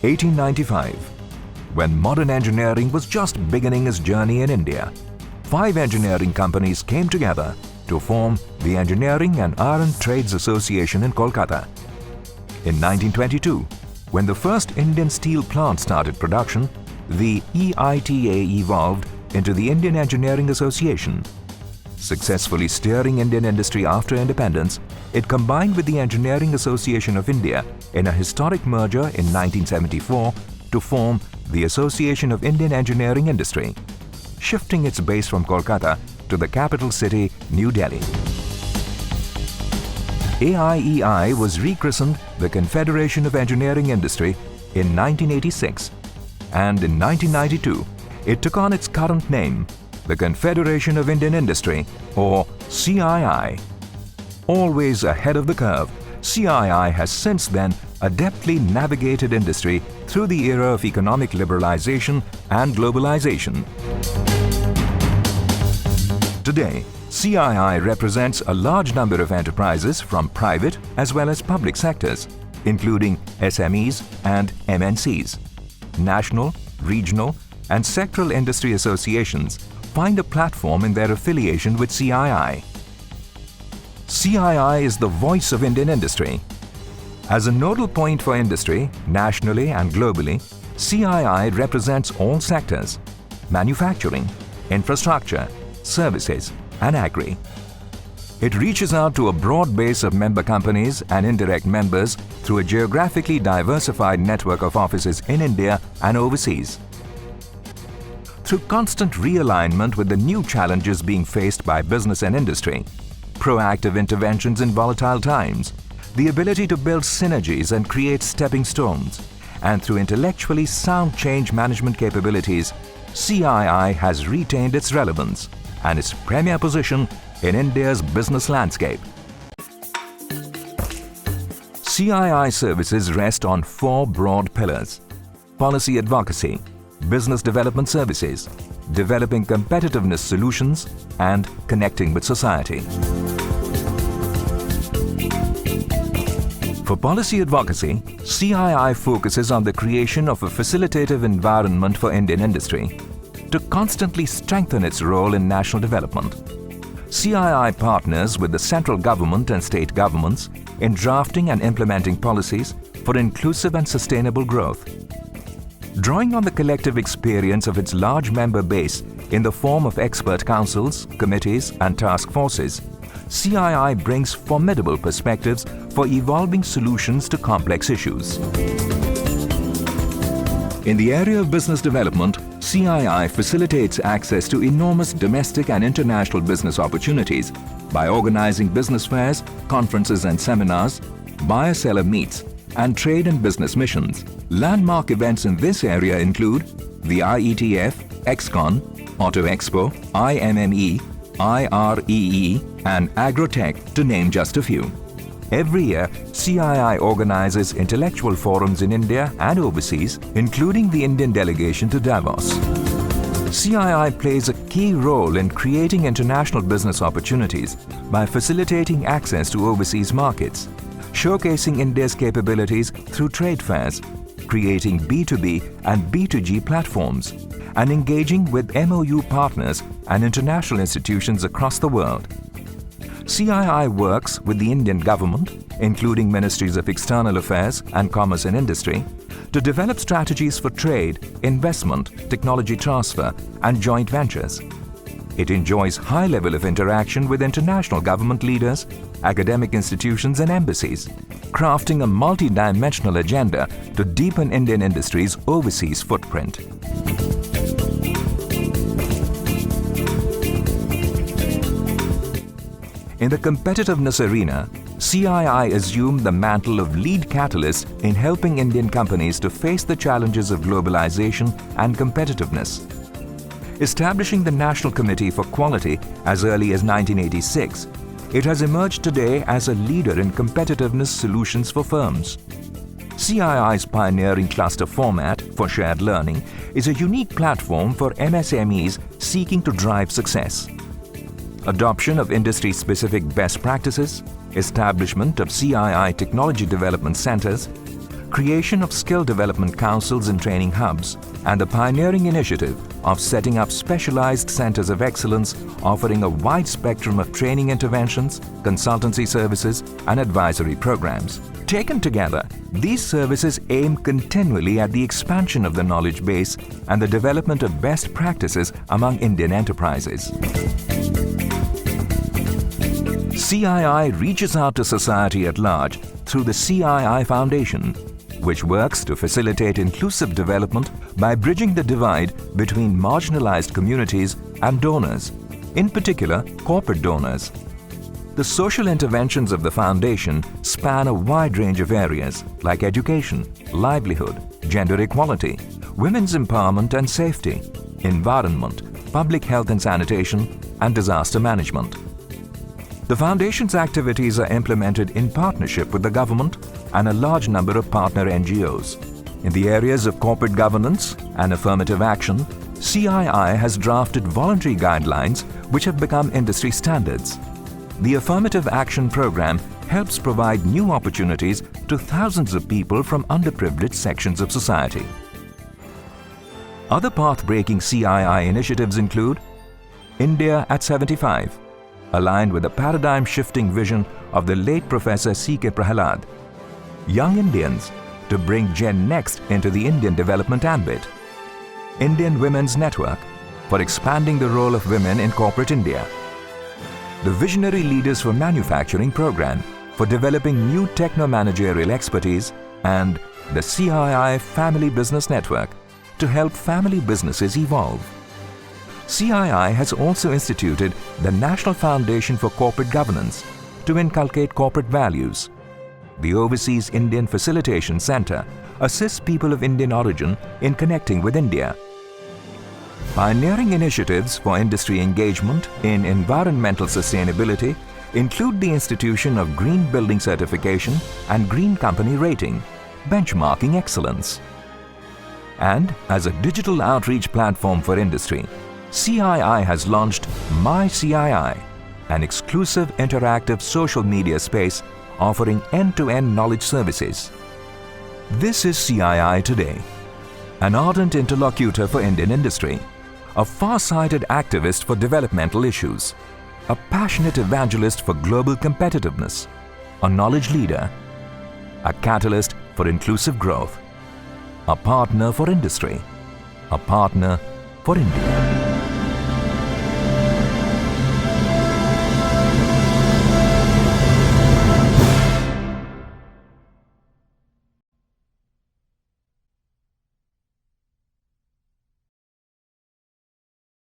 1895, when modern engineering was just beginning its journey in India, 5 engineering companies came together to form the Engineering and Iron Trades Association in Kolkata. In 1922, when the first Indian steel plant started production, the EITA evolved into the Indian Engineering Association. Successfully steering Indian industry after independence, it combined with the Engineering Association of India in a historic merger in 1974 to form the Association of Indian Engineering Industry, shifting its base from Kolkata to the capital city, New Delhi. AIEI was rechristened the Confederation of Engineering Industry in 1986, and in 1992, it took on its current name, the Confederation of Indian Industry, or CII. Always ahead of the curve, CII has since then adeptly navigated industry through the era of economic liberalization and globalization. Today, CII represents a large number of enterprises from private as well as public sectors, including SMEs and MNCs. National, regional, and sectoral industry associations find a platform in their affiliation with CII. CII is the voice of Indian industry. As a nodal point for industry, nationally and globally, CII represents all sectors: manufacturing, infrastructure, services, and agri. It reaches out to a broad base of member companies and indirect members through a geographically diversified network of offices in India and overseas. Through constant realignment with the new challenges being faced by business and industry, proactive interventions in volatile times, the ability to build synergies and create stepping stones, and through intellectually sound change management capabilities, CII has retained its relevance and its premier position in India's business landscape. CII services rest on 4 broad pillars: policy advocacy, business development services, developing competitiveness solutions, and connecting with society. For policy advocacy, CII focuses on the creation of a facilitative environment for Indian industry to constantly strengthen its role in national development. CII partners with the central government and state governments in drafting and implementing policies for inclusive and sustainable growth. Drawing on the collective experience of its large member base in the form of expert councils, committees, and task forces, CII brings formidable perspectives for evolving solutions to complex issues. In the area of business development, CII facilitates access to enormous domestic and international business opportunities by organizing business fairs, conferences and seminars, buyer-seller meets, and trade and business missions. Landmark events in this area include the IETF, XCon, Auto Expo, IMME, IREE, and Agrotech, to name just a few. Every year, CII organizes intellectual forums in India and overseas, including the Indian delegation to Davos. CII plays a key role in creating international business opportunities by facilitating access to overseas markets, showcasing India's capabilities through trade fairs, creating B2B and B2G platforms, and engaging with MOU partners and international institutions across the world. CII works with the Indian government, including Ministries of External Affairs and Commerce and Industry, to develop strategies for trade, investment, technology transfer, and joint ventures. It enjoys high level of interaction with international government leaders, academic institutions, and embassies, crafting a multi-dimensional agenda to deepen Indian industry's overseas footprint. In the competitiveness arena, CII assumed the mantle of lead catalyst in helping Indian companies to face the challenges of globalization and competitiveness. Establishing the National Committee for Quality as early as 1986, it has emerged today as a leader in competitiveness solutions for firms. CII's pioneering cluster format for shared learning is a unique platform for MSMEs seeking to drive success. Adoption of industry-specific best practices, establishment of CII technology development centers, creation of skill development councils and training hubs, and the pioneering initiative of setting up specialized centers of excellence offering a wide spectrum of training interventions, consultancy services, and advisory programs. Taken together, these services aim continually at the expansion of the knowledge base and the development of best practices among Indian enterprises. CII reaches out to society at large through the CII Foundation, which works to facilitate inclusive development by bridging the divide between marginalized communities and donors, in particular corporate donors. The social interventions of the Foundation span a wide range of areas like education, livelihood, gender equality, women's empowerment and safety, environment, public health and sanitation, and disaster management. The Foundation's activities are implemented in partnership with the government and a large number of partner NGOs. In the areas of corporate governance and affirmative action, CII has drafted voluntary guidelines which have become industry standards. The Affirmative Action Program helps provide new opportunities to thousands of people from underprivileged sections of society. Other path-breaking CII initiatives include India at 75, aligned with the paradigm-shifting vision of the late Professor C.K. Prahalad. Young Indians to bring Gen Next into the Indian development ambit. Indian Women's Network for expanding the role of women in corporate India. The Visionary Leaders for Manufacturing program for developing new techno-managerial expertise, and the CII Family Business Network to help family businesses evolve. CII has also instituted the National Foundation for Corporate Governance to inculcate corporate values. The Overseas Indian Facilitation Center assists people of Indian origin in connecting with India. Pioneering initiatives for industry engagement in environmental sustainability include the institution of Green Building Certification and Green Company Rating, benchmarking excellence. And as a digital outreach platform for industry, CII has launched My CII, an exclusive interactive social media space offering end-to-end knowledge services. This is CII Today, an ardent interlocutor for Indian industry, a far-sighted activist for developmental issues, a passionate evangelist for global competitiveness, a knowledge leader, a catalyst for inclusive growth, a partner for industry, a partner for India.